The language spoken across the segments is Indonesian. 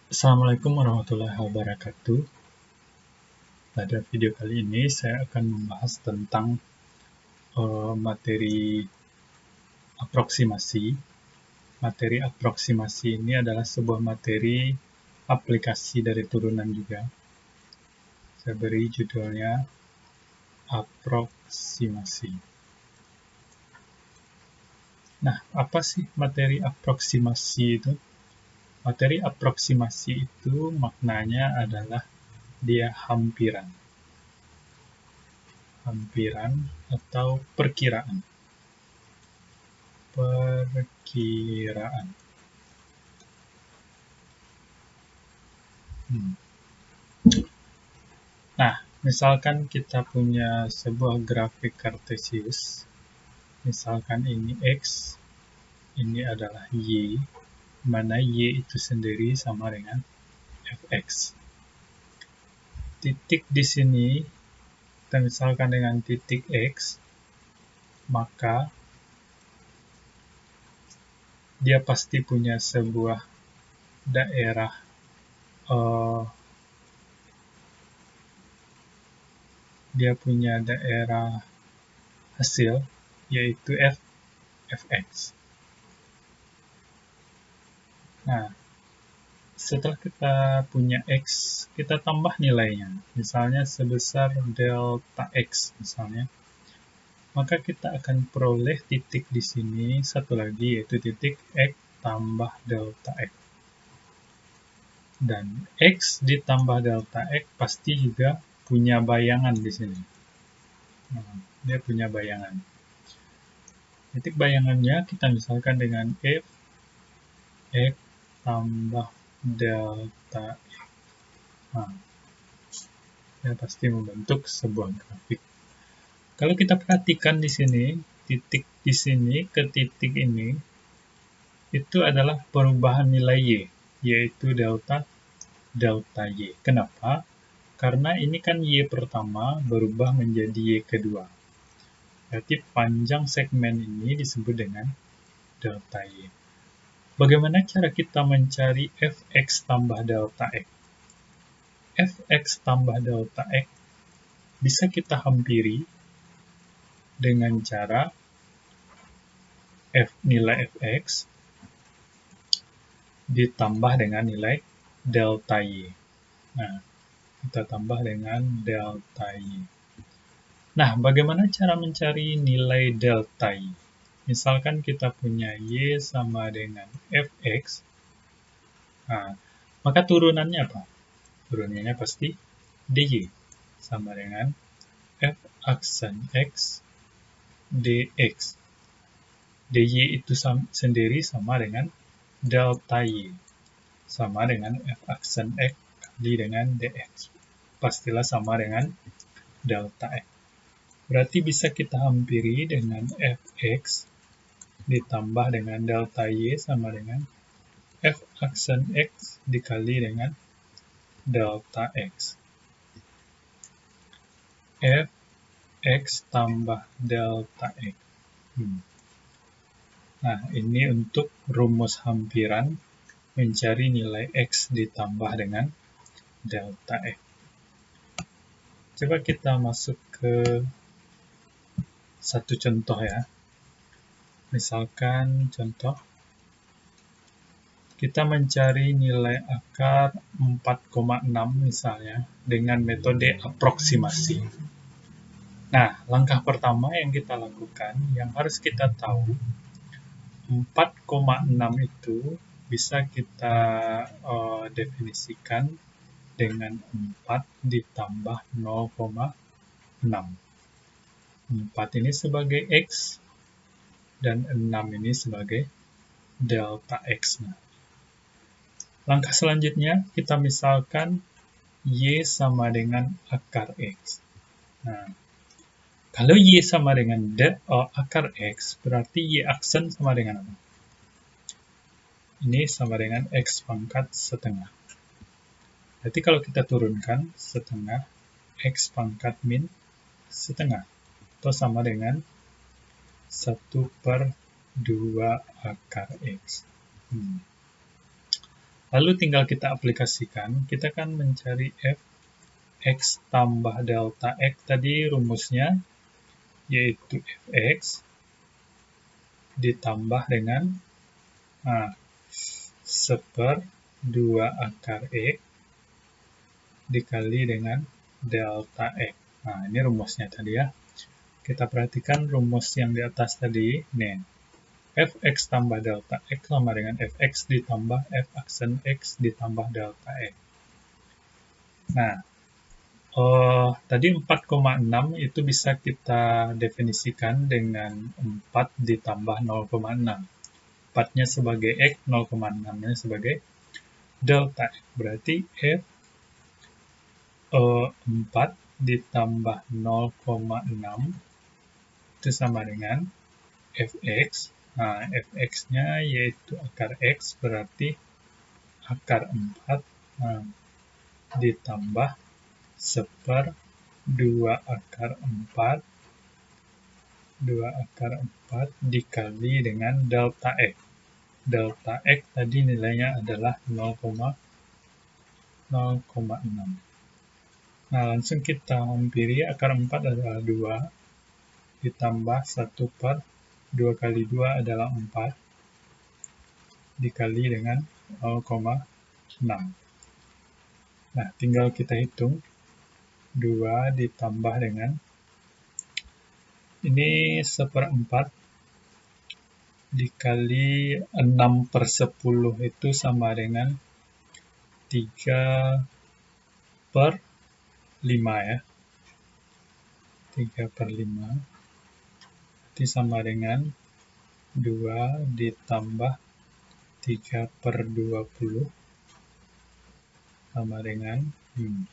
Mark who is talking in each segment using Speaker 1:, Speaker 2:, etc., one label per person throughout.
Speaker 1: Assalamualaikum warahmatullahi wabarakatuh. Pada video kali ini saya akan membahas tentang materi aproksimasi. Materi aproksimasi ini adalah sebuah materi aplikasi dari turunan juga. Saya beri judulnya aproksimasi. Nah, apa sih materi aproksimasi itu? Materi aproksimasi itu maknanya adalah dia hampiran atau perkiraan. Nah, misalkan kita punya sebuah grafik kartesius, misalkan ini X, ini adalah Y, mana Y itu sendiri sama dengan Fx. Titik di sini, kita misalkan dengan titik X, maka dia pasti punya sebuah daerah hasil, yaitu Fx. Nah, setelah kita punya X, kita tambah nilainya. Misalnya sebesar delta X, misalnya. Maka kita akan peroleh titik di sini, satu lagi, yaitu titik X tambah delta X. Dan X ditambah delta X pasti juga punya bayangan di sini. Nah, dia punya bayangan. Titik bayangannya kita misalkan dengan F X tambah delta X. Nah, dia pasti membentuk sebuah grafik. Kalau kita perhatikan di sini, titik di sini ke titik ini, itu adalah perubahan nilai Y, yaitu delta Y. Kenapa? Karena ini kan Y pertama berubah menjadi Y kedua. Berarti panjang segmen ini disebut dengan delta Y. Bagaimana cara kita mencari Fx tambah delta X? Fx tambah delta X bisa kita hampiri dengan cara nilai Fx ditambah dengan nilai delta Y. Nah, kita tambah dengan delta Y. Nah, bagaimana cara mencari nilai delta Y? Misalkan kita punya Y sama dengan Fx, nah, maka turunannya apa? Turunannya pasti dy, sama dengan F aksen X dx. dy itu sendiri sama dengan delta Y, sama dengan F aksen X kali dengan dx. Pastilah sama dengan delta X. Berarti bisa kita hampiri dengan Fx ditambah dengan delta Y sama dengan F aksen X dikali dengan delta X. Fx tambah delta X. Nah, ini untuk rumus hampiran mencari nilai X ditambah dengan delta X. Coba kita masuk ke satu contoh ya. Misalkan contoh, kita mencari nilai akar 4,6 misalnya dengan metode aproksimasi. Nah, langkah pertama yang kita lakukan, yang harus kita tahu, 4,6 itu bisa kita definisikan dengan 4 ditambah 0,6. 4 ini sebagai X, dan 6 ini sebagai delta X. Nah, langkah selanjutnya, kita misalkan Y sama dengan akar X. Nah, kalau Y sama dengan akar X, berarti Y aksen sama dengan apa? Ini sama dengan X pangkat setengah. Berarti kalau kita turunkan setengah, X pangkat min setengah. Atau sama dengan 1/2 akar X. Lalu tinggal kita aplikasikan, kita kan mencari fx tambah delta x, tadi rumusnya yaitu fx ditambah dengan 1/2 akar x dikali dengan delta x. Nah, ini rumusnya tadi ya. Kita perhatikan rumus yang di atas tadi, nih. Fx tambah delta x sama dengan fx ditambah f aksen x ditambah delta x. Nah, tadi 4,6 itu bisa kita definisikan dengan 4 ditambah 0,6. 4-nya sebagai x, 0,6-nya sebagai delta x. Berarti f 4 ditambah 0,6 itu sama dengan fx. Nah, fx-nya yaitu akar x, berarti akar 4 ditambah 1/2 akar 4 dikali dengan delta x. Delta x tadi nilainya /0,6. Nah, langsung kita hampiri, akar 4 adalah 2, ditambah 1/2 kali 2 adalah 4, dikali dengan 0,6. Nah, tinggal kita hitung, 2 ditambah dengan, ini 1/4, dikali 6/10 itu sama dengan 3/5 ya. 3/5 itu sama dengan 2 ditambah 3/20 sama dengan 2.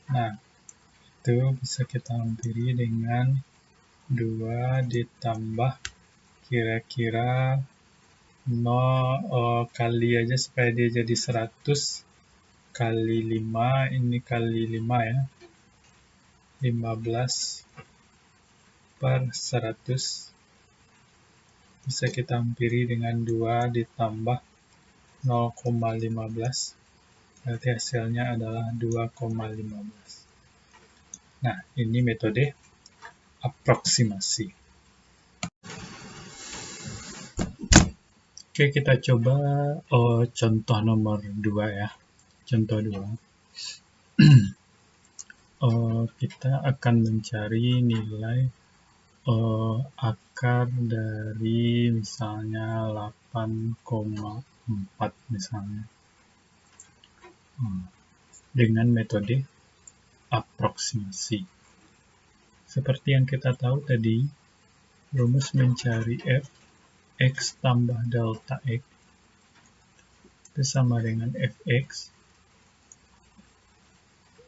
Speaker 1: Nah, itu bisa kita hampiri dengan 2 ditambah kira-kira 0 kali aja supaya dia jadi 100 kali 5, ini kali 5 ya, 15/100. Bisa kita hampiri dengan 2 ditambah 0,15, berarti hasilnya adalah 2,15. Nah, ini metode aproksimasi. Oke, kita coba contoh nomor 2 ya. Contoh 2. Kita akan mencari nilai akar dari misalnya 8,4 misalnya. Dengan metode aproksimasi. Seperti yang kita tahu tadi, rumus mencari f x tambah delta x itu sama dengan fx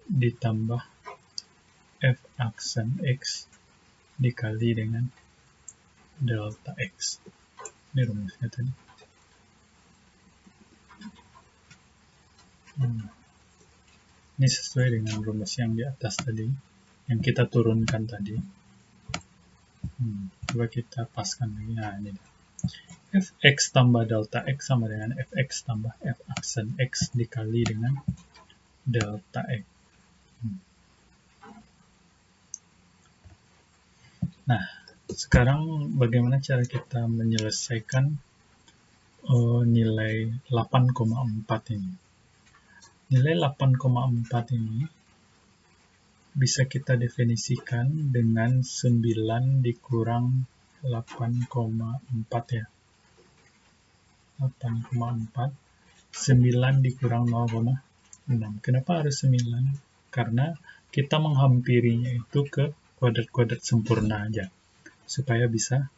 Speaker 1: ditambah f aksen x dikali dengan delta x. Ini rumusnya tadi. Ini sesuai dengan rumus yang di atas tadi, yang kita turunkan tadi. Coba kita paskan lagi. Nah, ini fx tambah delta x sama dengan fx tambah f aksen x dikali dengan delta x. Nah, sekarang bagaimana cara kita menyelesaikan nilai 8,4 ini? Nilai 8,4 ini bisa kita definisikan dengan 9 dikurang 8,4 ya. 8,4, 9 dikurang 0,6. Kenapa harus 9? Karena kita menghampirinya itu ke kuadrat-kuadrat sempurna aja, supaya bisa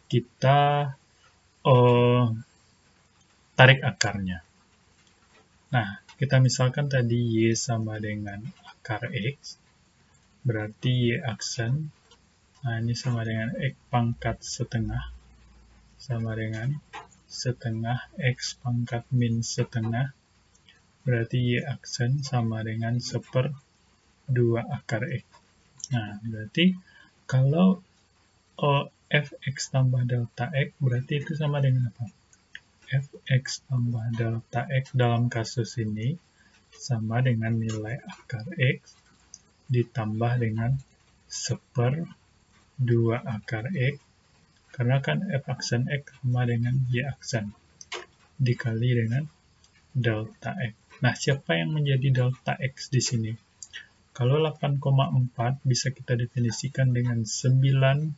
Speaker 1: kita tarik akarnya. Nah, kita misalkan tadi y sama dengan akar x, berarti y aksen, nah ini sama dengan x pangkat setengah, sama dengan setengah x pangkat min setengah berarti Y aksen sama dengan 1/2 akar X. Nah, berarti kalau fx tambah delta X, berarti itu sama dengan apa? Fx tambah delta X dalam kasus ini sama dengan nilai akar X ditambah dengan 1/2 akar X, karena kan f aksen X sama dengan Y aksen, dikali dengan delta X. Nah, siapa yang menjadi delta X di sini? Kalau 8,4 bisa kita definisikan dengan 9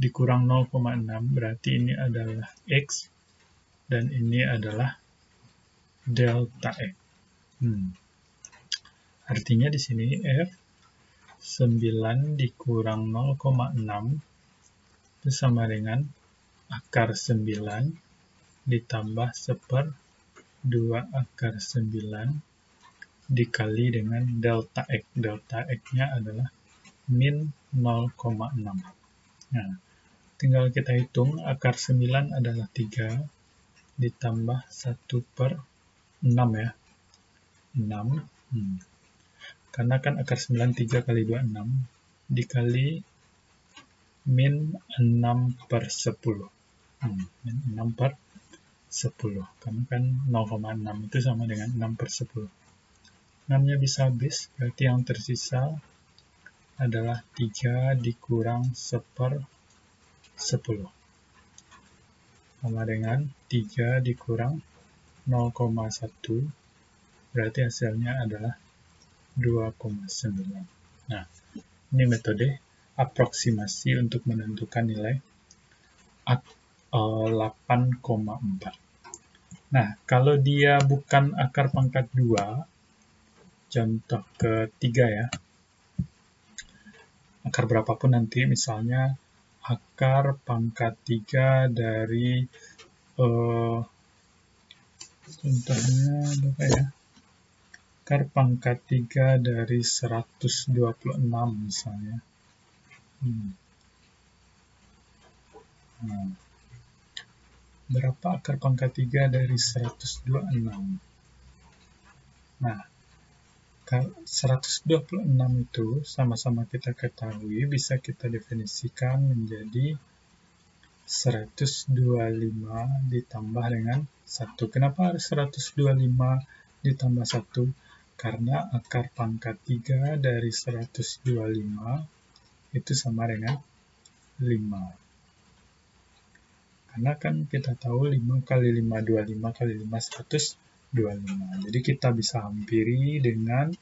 Speaker 1: dikurang 0,6, berarti ini adalah X, dan ini adalah delta X. Artinya di sini F 9 dikurang 0,6 itu sama dengan akar 9 ditambah 1/2 akar 9 dikali dengan delta X. Delta X-nya adalah min 0,6. Nah, tinggal kita hitung, akar 9 adalah 3 ditambah 1/6 ya. 6. Karena kan akar 9 3 kali 2 6 dikali min 6/10. Min 6/10. Karena kan 0,6 itu sama dengan 6/10. 6-nya bisa habis, berarti yang tersisa adalah 3 dikurang 1/10. Sama dengan 3 dikurang 0,1, berarti hasilnya adalah 2,9. Nah, ini metode aproksimasi untuk menentukan nilai 8,4. Nah, kalau dia bukan akar pangkat 2, contoh ketiga ya, akar berapapun nanti, misalnya akar pangkat 3 dari contohnya berapa ya? Akar pangkat 3 dari 126 misalnya. Berapa akar pangkat 3 dari 126? Nah, 126 itu sama-sama kita ketahui bisa kita definisikan menjadi 125 ditambah dengan 1. Kenapa harus 125 ditambah 1? Karena akar pangkat 3 dari 125 itu sama dengan 5. Karena kan kita tahu 5 kali 5, 25 kali 5, 125. Jadi kita bisa hampiri dengan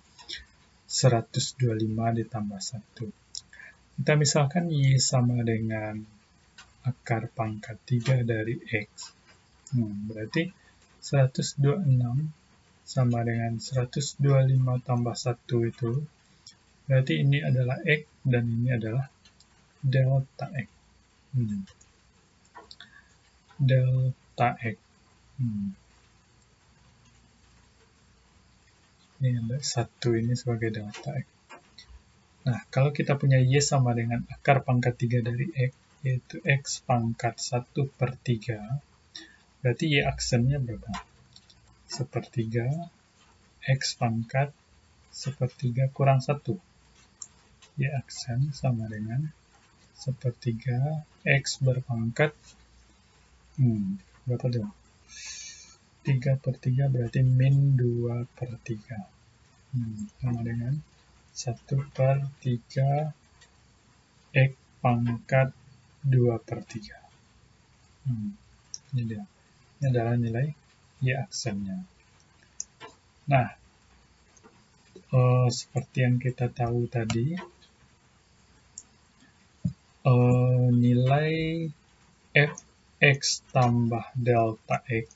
Speaker 1: 125 ditambah 1. Kita misalkan Y sama dengan akar pangkat 3 dari X. Berarti 126 sama dengan 125 tambah 1 itu. Berarti ini adalah X dan ini adalah delta X. Delta X. Ini ada 1 ini sebagai delta X. Nah, kalau kita punya Y sama dengan akar pangkat 3 dari X, yaitu X pangkat 1/3, berarti Y aksennya berapa? 1/3, X pangkat 1/3 kurang 1. Y aksen sama dengan 1/3, X berpangkat, berapa dong? 3/3 berarti min 2/3. Sama dengan 1/3 X pangkat 2/3. Ini dia. Ini adalah nilai Y aksennya. Nah, seperti yang kita tahu tadi, nilai fx tambah delta x,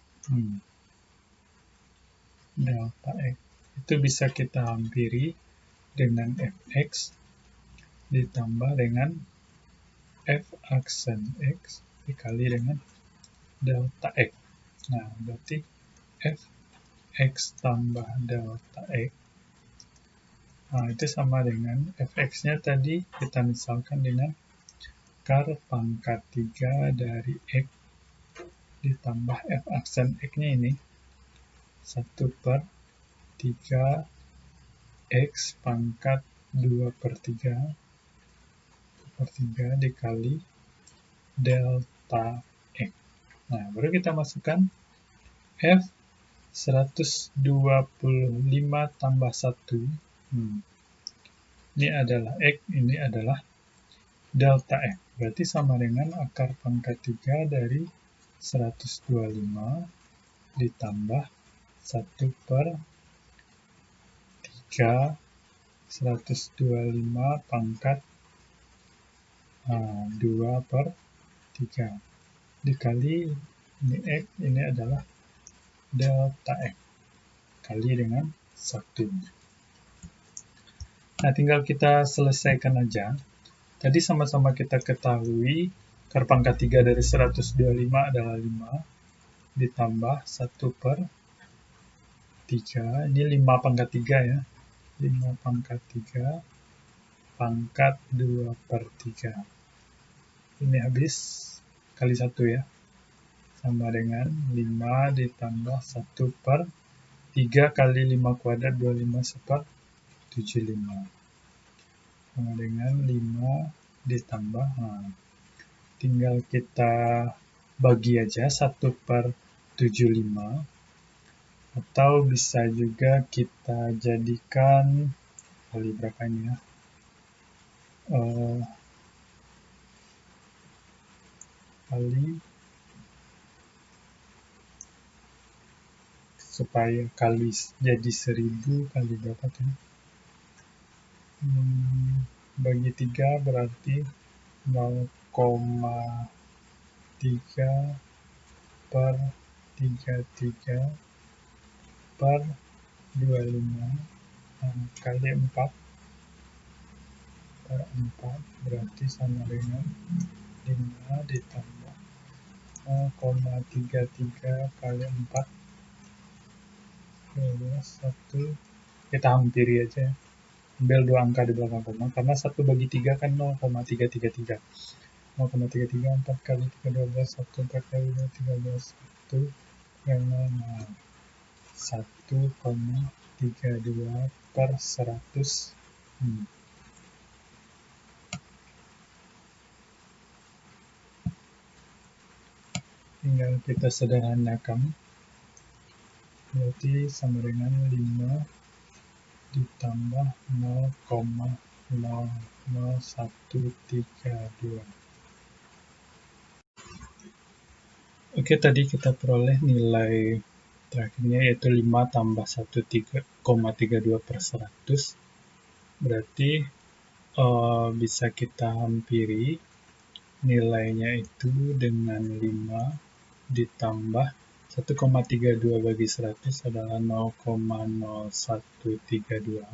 Speaker 1: delta x itu bisa kita hampiri dengan fx ditambah dengan f aksen x dikali dengan delta x. Nah, berarti fx tambah delta x, itu sama dengan fx-nya tadi kita misalkan dengan akar pangkat 3 dari x ditambah f aksen x-nya ini 1/3 3x pangkat 2/3 dikali delta X. Nah, baru kita masukkan F 125 tambah 1. Ini adalah X, ini adalah delta X. Berarti sama dengan akar pangkat 3 dari 125 ditambah 1/3 125 pangkat 2/3 dikali ini X, ini adalah delta X kali dengan 1. Nah, tinggal kita selesaikan aja. Tadi sama-sama kita ketahui akar pangkat 3 dari 125 adalah 5 ditambah 1/3. Ini 5 pangkat 3 ya. 5 pangkat 3 pangkat 2/3. Ini habis kali 1 ya. Sama dengan 5 ditambah 1/3 kali 5 kuadrat 25/75. Sama dengan 5 ditambah, tinggal kita bagi aja 1/75, atau bisa juga kita jadikan kali berapa ini ya, kali supaya kali jadi 1000 kali berapa tuh, bagi 3 berarti 0,3/33/25 kali 4/4 berarti sama dengan 5 ditambah 0,33 kali 4 1. Kita hampiri aja ya. Ambil 2 angka di belakang koma, karena 1 bagi 3 kan 0,333. 0,33, 4 kali 3, 12, 1, 4 kali 2, 13, 1, yang 1,32/100. Tinggal kita sederhanakan. Berarti sama dengan 5 ditambah 0,00132. Oke, tadi kita peroleh nilai terakhirnya yaitu 5 tambah 1,32/100. Berarti bisa kita hampiri nilainya itu dengan 5 ditambah 1,32 bagi 100 adalah 0,0132.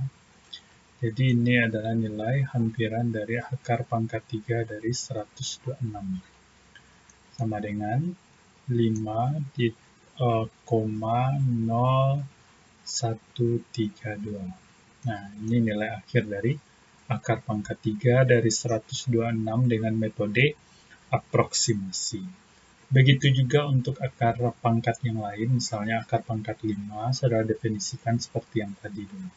Speaker 1: Jadi ini adalah nilai hampiran dari akar pangkat 3 dari 126. Sama dengan 5,0132. Nah, ini nilai akhir dari akar pangkat 3 dari 126 dengan metode aproksimasi. Begitu juga untuk akar pangkat yang lain, misalnya akar pangkat 5, saudara definisikan seperti yang tadi dulu.